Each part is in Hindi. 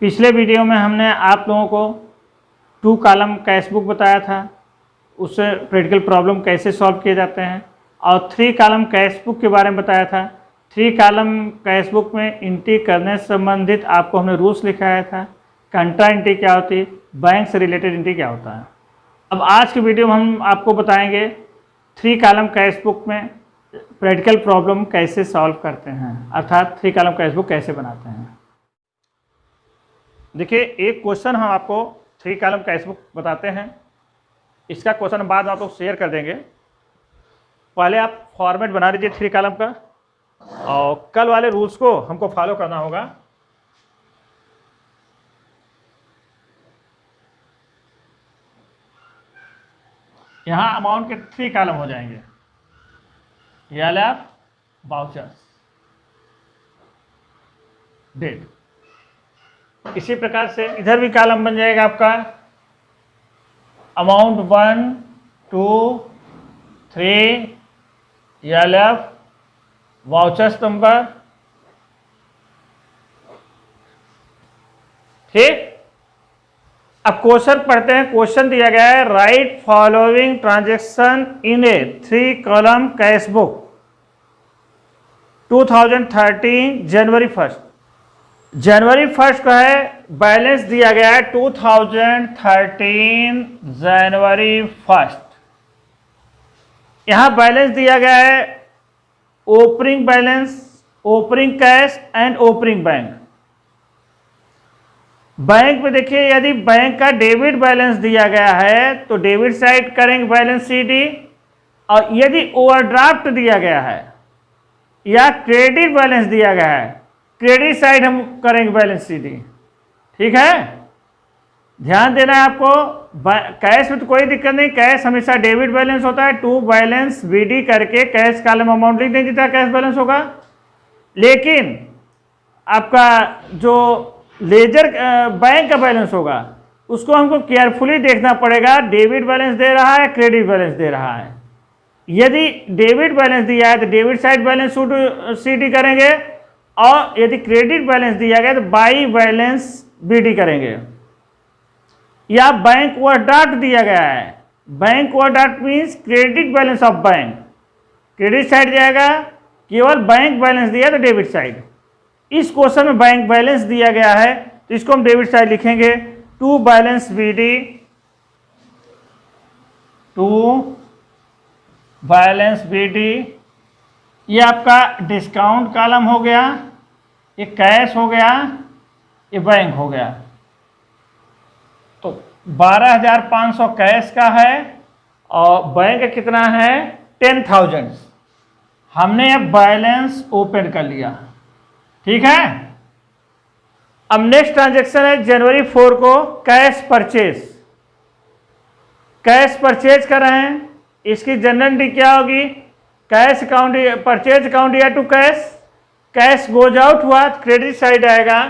पिछले वीडियो में हमने आप लोगों को 2 कॉलम कैश बुक बताया था, उससे प्रैक्टिकल प्रॉब्लम कैसे सॉल्व किए जाते हैं, और 3 कॉलम कैश बुक के बारे में बताया था। 3 कॉलम कैश बुक में एंट्री करने से संबंधित आपको हमने रूल्स लिखाया था। कंट्रा एंट्री क्या होती है, बैंक से रिलेटेड एंट्री क्या होता है। अब आज की वीडियो में हम आपको बताएंगे 3 कॉलम कैश बुक में प्रैक्टिकल प्रॉब्लम कैसे सॉल्व करते हैं, अर्थात 3 कॉलम कैश बुक कैसे बनाते हैं। देखिए, एक क्वेश्चन हम आपको 3 कॉलम कैश बुक बताते हैं। इसका क्वेश्चन बाद में आप लोग शेयर कर देंगे। पहले आप फॉर्मेट बना लीजिए 3 कॉलम का, और कल वाले रूल्स को हमको फॉलो करना होगा। यहाँ अमाउंट के 3 कॉलम हो जाएंगे, ELF, वाउचर्स, डेट। इसी प्रकार से इधर भी कॉलम बन जाएगा आपका अमाउंट 1, 2, 3, ELF, वाउचर्स नंबर। ठीक, अब क्वेश्चन पढ़ते हैं। क्वेश्चन दिया गया है, right following transaction in A 3 column cash book 2013 जनवरी 1। जनवरी 1 का है, बैलेंस दिया गया है 2013 जनवरी 1। यहां बैलेंस दिया गया है opening balance, opening cash and opening bank. Bank में देखिए, यदि बैंक का डेबिट बैलेंस दिया गया है तो डेबिट साइड करेंगे बैलेंस CD, और यदि ओवरड्राफ्ट दिया गया है या क्रेडिट बैलेंस दिया गया है, क्रेडिट साइड हम करेंगे बैलेंस CD। ठीक है, ध्यान देना है आपको। कैश में तो कोई दिक्कत नहीं, कैश हमेशा डेबिट बैलेंस होता है। टू बैलेंस BD करके कैश कॉलम अमाउंट लिख दें जितना कैश बैलेंस होगा। लेकिन आपका जो लेजर बैंक का बैलेंस होगा उसको हमको केयरफुली देखना पड़ेगा, डेबिट बैलेंस दे रहा है, क्रेडिट बैलेंस दे रहा है। यदि डेबिट बैलेंस दिया है तो डेबिट साइड बैलेंस CD करेंगे, और यदि क्रेडिट बैलेंस दिया गया तो बाई बैलेंस BD करेंगे। या बैंक ओवरड्राफ्ट दिया गया है, bank overdraft means credit balance of bank, credit side जाएगा। केवल बैंक बैलेंस दिया तो डेबिट साइड। इस क्वेश्चन में बैंक बैलेंस दिया गया है तो इसको हम डेबिट साइड लिखेंगे। To balance BD, to balance BD। ये आपका डिस्काउंट कॉलम हो गया, ये कैश हो गया, ये बैंक हो गया। तो 12,500 कैश का है और बैंक का कितना है 10,000। हमने अब बैलेंस ओपन कर लिया। ठीक है, अब नेक्स्ट ट्रांजैक्शन है जनवरी 4 को कैश परचेज। कैश परचेज कर रहे हैं, इसकी जनरल एंट्री क्या होगी, कैश अकाउंट, परचेज अकाउंट या to cash. Cash goes out हुआ, क्रेडिट साइड आएगा।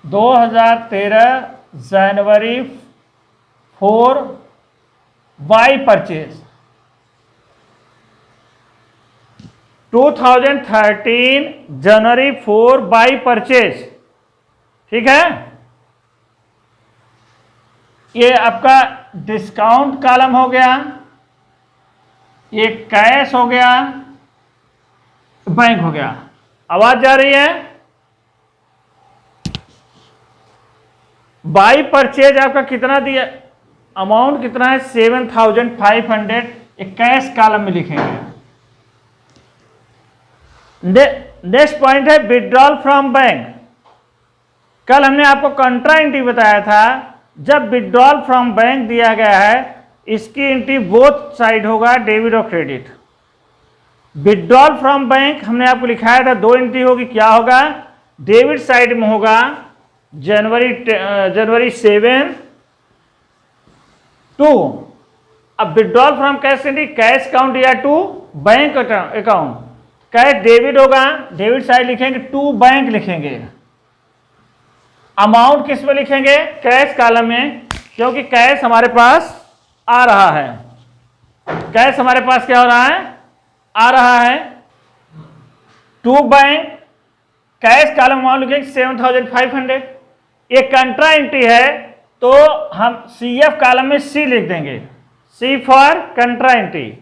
2013 जनवरी 4 बाई परचेज। 2013 जनवरी 4 बाई परचेज। ठीक है, ये आपका डिस्काउंट कॉलम हो गया, ये कैश हो गया, बैंक हो गया। आवाज जा रही है? बाई परचेज आपका कितना दिया, अमाउंट कितना है 7,500। ये कैश कॉलम में लिखेंगे। नेक्स्ट पॉइंट है विड्रॉल फ्रॉम बैंक। कल हमने आपको कंट्रा एंट्री बताया था। जब विड्रॉल फ्रॉम बैंक दिया गया है, इसकी एंट्री बोथ साइड होगा, डेबिट और क्रेडिट। विड्रॉल फ्रॉम बैंक हमने आपको लिखाया था 2 एंट्री होगी। क्या होगा, डेबिट साइड में होगा जनवरी 7 टू। अब withdrawal from cash entry, cash account या to bank account. Cash debit होगा, डेबिट साइड लिखेंगे, टू बैंक लिखेंगे। अमाउंट किस में लिखेंगे, कैश कॉलम में, क्योंकि कैश हमारे पास आ रहा है। कैश हमारे पास क्या हो रहा है, आ रहा है। To bank cash column amount लिखेंगे 7500। एक कंट्रा एंट्री है तो हम CF कॉलम में C लिख देंगे, C फॉर कंट्रा एंट्री।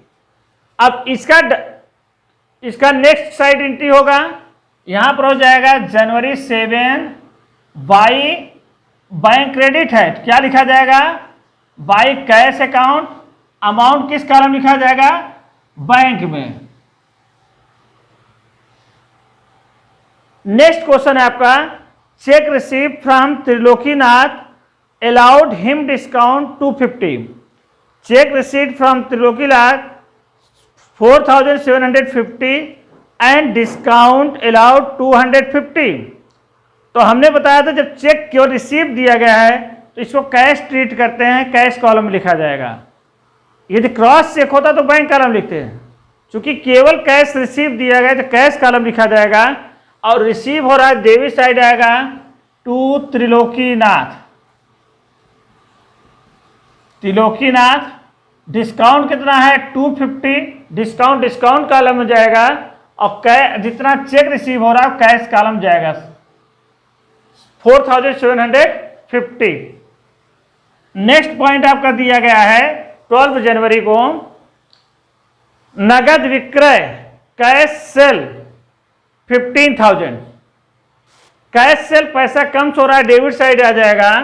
अब इसका नेक्स्ट साइड एंट्री होगा, यहां पर हो जाएगा जनवरी 7 बाई बैंक क्रेडिट है, क्या लिखा जाएगा, बाई कैश अकाउंट। अमाउंट किस कॉलम लिखा जाएगा, बैंक में। नेक्स्ट क्वेश्चन है आपका, check receive from Trilokinath allowed him discount 250। Check receive from Trilokinath 4750 and discount allowed 250। तो हमने बताया था जब चेक केवल रिसीव दिया गया है तो इसको कैश ट्रीट करते हैं, कैश कॉलम में लिखा जाएगा। यदि क्रॉस चेक होता तो बैंक कॉलम लिखते हैं, क्योंकि केवल कैश रिसीव दिया गया तो कैश कॉलम लिखा जाएगा। और रिसीव हो रहा है डेबिट साइड आएगा टू त्रिलोकीनाथ। त्रिलोकीनाथ डिस्काउंट कितना है 250, डिस्काउंट कॉलम में जाएगा और जितना चेक रिसीव हो रहा है कैश कॉलम जाएगा 4750। नेक्स्ट पॉइंट आपका दिया गया है 12 जनवरी को, नगद विक्रय कैश सेल 15,000। कैश सेल पैसा कम हो रहा है, डेबिट साइड आ जाएगा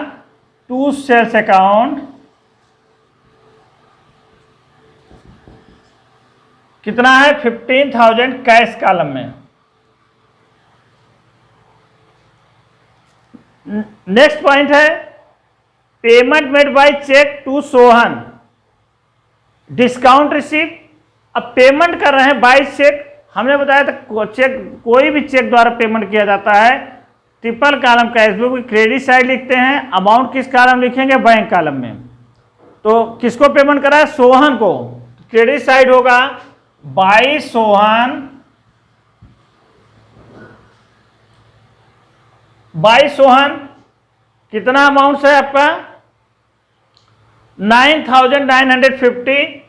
टू सेल्स अकाउंट, कितना है 15,000 कैश कॉलम में। नेक्स्ट पॉइंट है payment made by cheque to Sohan, discount receive. अब पेमेंट कर रहे हैं बाय चेक, हमने बताया था चेक कोई भी चेक द्वारा पेमेंट किया जाता है ट्रिपल कॉलम कैशबुक की क्रेडिट साइड लिखते हैं, अमाउंट किस कॉलम लिखेंगे, बैंक कॉलम में। तो किसको पेमेंट करा है, सोहन को, क्रेडिट साइड होगा बाय सोहन, बाय सोहन कितना अमाउंट है आपका 9,950।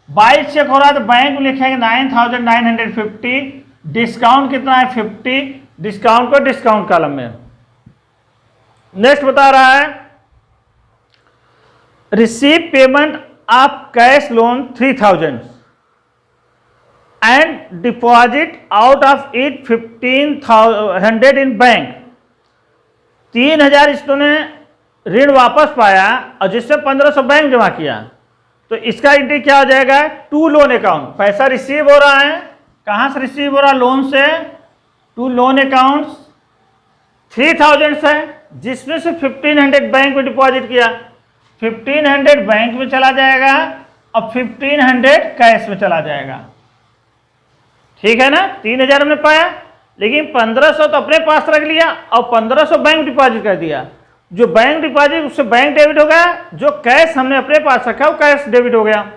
बाई चेक हो रहा है तो बैंक में लिखेंगे 9,950, डिस्काउंट कितना है 50, डिस्काउंट को डिस्काउंट कॉलम में। नेक्स्ट बता रहा है receive payment of cash loan 3,000 and deposit out of it 1,500 in bank. 3,000 इसने ऋण वापस पाया और जिससे 1,500 बैंक जमा किया, तो इसका एंट्री क्या हो जाएगा, टू लोन अकाउंट। पैसा रिसीव हो रहा है, कहां से रिसीव हो रहा है, लोन से, टू लोन अकाउंट 3,000 है, जिसमें से 1,500 बैंक में डिपॉजिट किया, 1,500 बैंक में चला जाएगा और 1,500 कैश में चला जाएगा। ठीक है ना, 3,000 हमने पाया, लेकिन 1,500 तो अपने पास रख लिया और 1,500 बैंक डिपॉजिट कर दिया। जो बैंक डिपॉजिट उससे बैंक डेबिट हो गया, जो कैश हमने अपने पास रखा वो कैश डेबिट हो गया।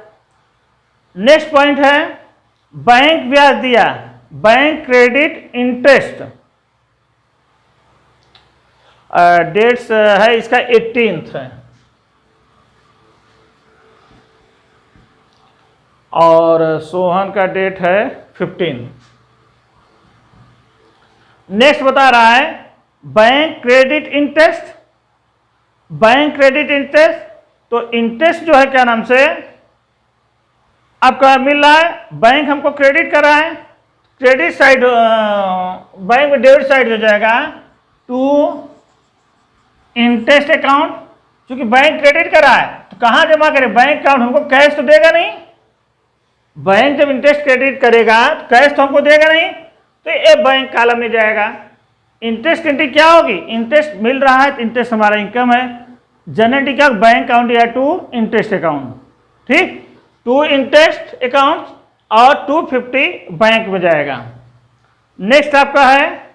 नेक्स्ट पॉइंट है बैंक ब्याज दिया, बैंक क्रेडिट इंटरेस्ट, डेट्स है इसका 18th है और सोहन का डेट है 15। नेक्स्ट बता रहा है bank credit interest, bank credit interest, तो इंटरेस्ट जो है क्या नाम से आपका मिल रहा है, बैंक हमको क्रेडिट कर रहा है, क्रेडिट साइड बैंक में डेबिट साइड हो जाएगा टू इंटरेस्ट अकाउंट। क्योंकि बैंक क्रेडिट कर रहा है तो कहां जमा करें, बैंक अकाउंट, हमको कैश तो देगा नहीं। बैंक जब इंटरेस्ट क्रेडिट करेगा तो कैश तो हमको देगा नहीं, तो ये बैंक कॉलम में जाएगा। इंटरेस्ट एंट्री क्या होगी, इंटरेस्ट मिल रहा है, इंटरेस्ट हमारा इनकम है, जनरल क्या बैंक अकाउंट या टू इंटरेस्ट अकाउंट। ठीक, टू इंटरेस्ट अकाउंट और 250 बैंक में जाएगा। नेक्स्ट आपका है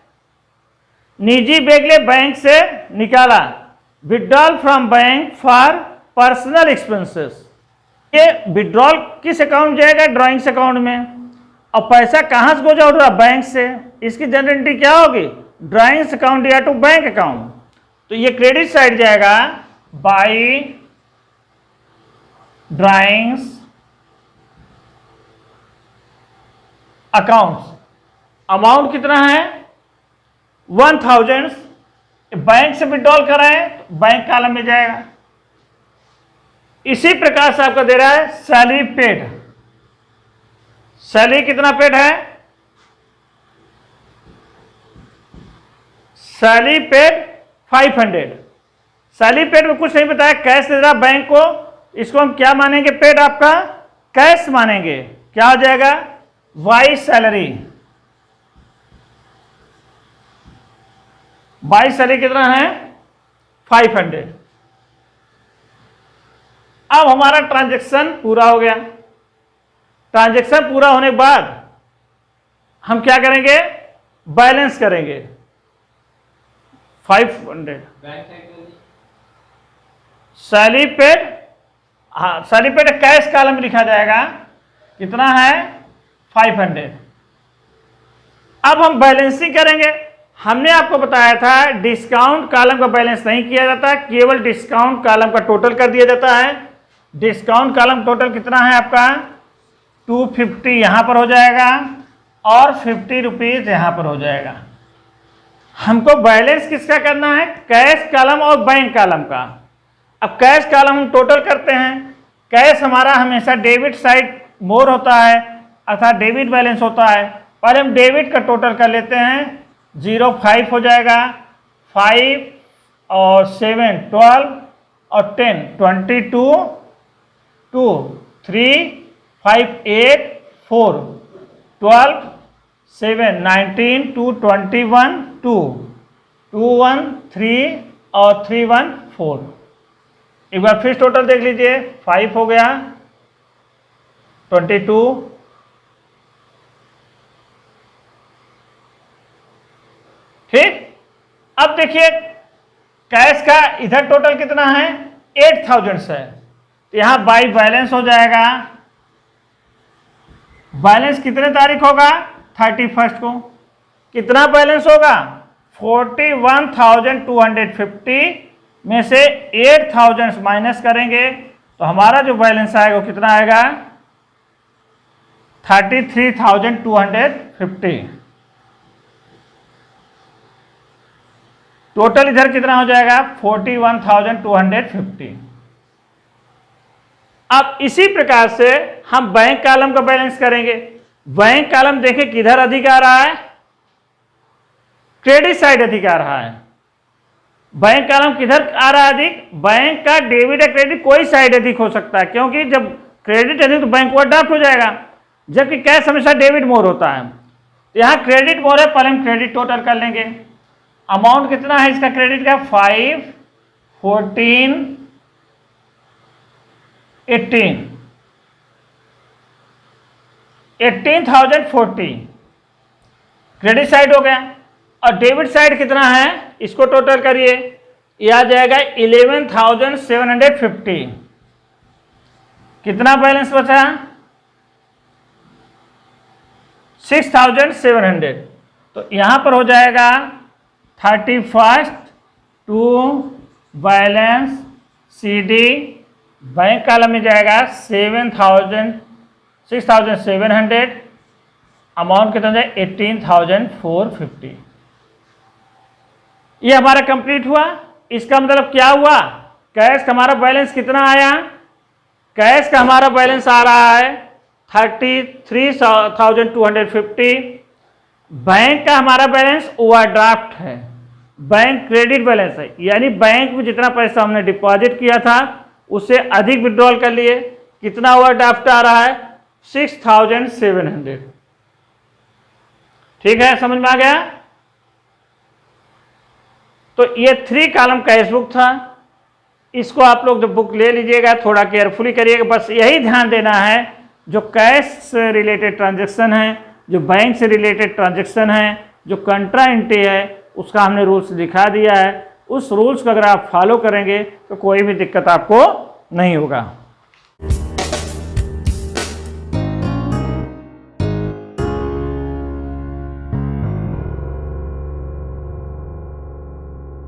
निजी बेगले बैंक से निकाला, withdrawal from bank for personal expenses. ये विड्रॉल किस अकाउंट में जाएगा, ड्राइंग्स अकाउंट में, और पैसा कहां से गोजा उठ रहा, बैंक से। इसकी जनरल एंट्री क्या होगी, ड्राइंग्स अकाउंट या टू बैंक अकाउंट। तो ये क्रेडिट साइड जाएगा बाई ड्राइंग्स अकाउंट्स। अमाउंट कितना है 1000 बैंक से विड्रॉल कराएं तो बैंक कॉलम में जाएगा। इसी प्रकार से आपका दे रहा है सैलरी पेड। सैलरी कितना पेड है? Salary paid 500। सैलरी पेड में कुछ नहीं बताया, कैश दे रहा बैंक को, इसको हम क्या मानेंगे? पेड आपका कैश मानेंगे। क्या हो जाएगा? Y salary. वाई सैलरी कितना है? 500। अब हमारा ट्रांजैक्शन पूरा हो गया। ट्रांजैक्शन पूरा होने के बाद हम क्या करेंगे? बैलेंस करेंगे 500। सैलरी पेड, हाँ सैलरी पेड कैश कॉलम में लिखा जाएगा। कितना है? 500। अब हम बैलेंसिंग करेंगे। हमने आपको बताया था डिस्काउंट कॉलम का बैलेंस नहीं किया जाता, केवल डिस्काउंट कॉलम का टोटल कर दिया जाता है। डिस्काउंट कॉलम टोटल कितना है आपका? 250 यहां पर हो जाएगा और 50 रुपीज यहां पर हो जाएगा। हमको बैलेंस किसका करना है? कैश कॉलम और बैंक कॉलम का। अब कैश कॉलम हम टोटल करते हैं। कैश हमारा हमेशा डेबिट साइड मोर होता है अर्थात डेबिट बैलेंस होता है। पहले हम डेबिट का टोटल कर लेते हैं। 05 हो जाएगा, 5 और 7 12 और 10 22 2 3 5 8 4 12 7 19 2 21 2 2 1 3 और 3 1 4। एक बार फिर टोटल देख लीजिए। 5 हो गया, 22 ठीक। अब देखिए कैश का इधर टोटल कितना है? 8000 है, तो यहां बाई बैलेंस हो जाएगा। बैलेंस कितने तारीख होगा? 31 को। कितना बैलेंस होगा? 41,250 में से 8000 माइनस करेंगे तो हमारा जो बैलेंस आएगा वो कितना आएगा? 33,250। टोटल इधर कितना हो जाएगा? 41,250। अब इसी प्रकार से हम बैंक कॉलम का बैलेंस करेंगे। बैंक कॉलम देखें किधर अधिक आ रहा है? क्रेडिट साइड अधिक आ रहा है। बैंक कॉलम किधर आ रहा है अधिक? बैंक का डेबिट या क्रेडिट कोई साइड अधिक हो सकता है, क्योंकि जब क्रेडिट अधिक तो बैंक ओवरड्राफ्ट हो जाएगा, जबकि कैश हमेशा डेबिट मोर होता है। तो यहाँ क्रेडिट मोर है, पहले हम क्रेडिट टोटल कर लेंगे। अमाउंट कितना है इसका क्रेडिट का? 5 14 18 18,040 क्रेडिट साइड हो गया। और डेबिट साइड कितना है? इसको टोटल करिए, यह आ जाएगा 11,750। कितना बैलेंस बचा? 6,700। तो यहां पर हो जाएगा 31 to balance CD bank column में जाएगा 6,700। अमाउंट कितना जाए? 18,450। ये हमारा कंप्लीट हुआ। इसका मतलब क्या हुआ? कैश का हमारा बैलेंस कितना आया? कैश का हमारा बैलेंस आ रहा है 33,250। बैंक का हमारा बैलेंस ओवरड्राफ्ट है, बैंक क्रेडिट बैलेंस है, यानी बैंक में जितना पैसा हमने डिपॉजिट किया था उससे अधिक विड्रॉल कर लिए। कितना ओवरड्राफ्ट आ रहा है? 6,700। ठीक है, समझ में आ गया? तो ये 3 कॉलम कैश बुक था। इसको आप लोग जब बुक ले लीजिएगा थोड़ा केयरफुली करिएगा। बस यही ध्यान देना है जो कैश से रिलेटेड ट्रांजैक्शन है, जो बैंक से रिलेटेड ट्रांजैक्शन है, जो कंट्रा एंट्री है, उसका हमने रूल्स दिखा दिया है। उस रूल्स को अगर आप फॉलो करेंगे तो कोई भी दिक्कत आपको नहीं होगा।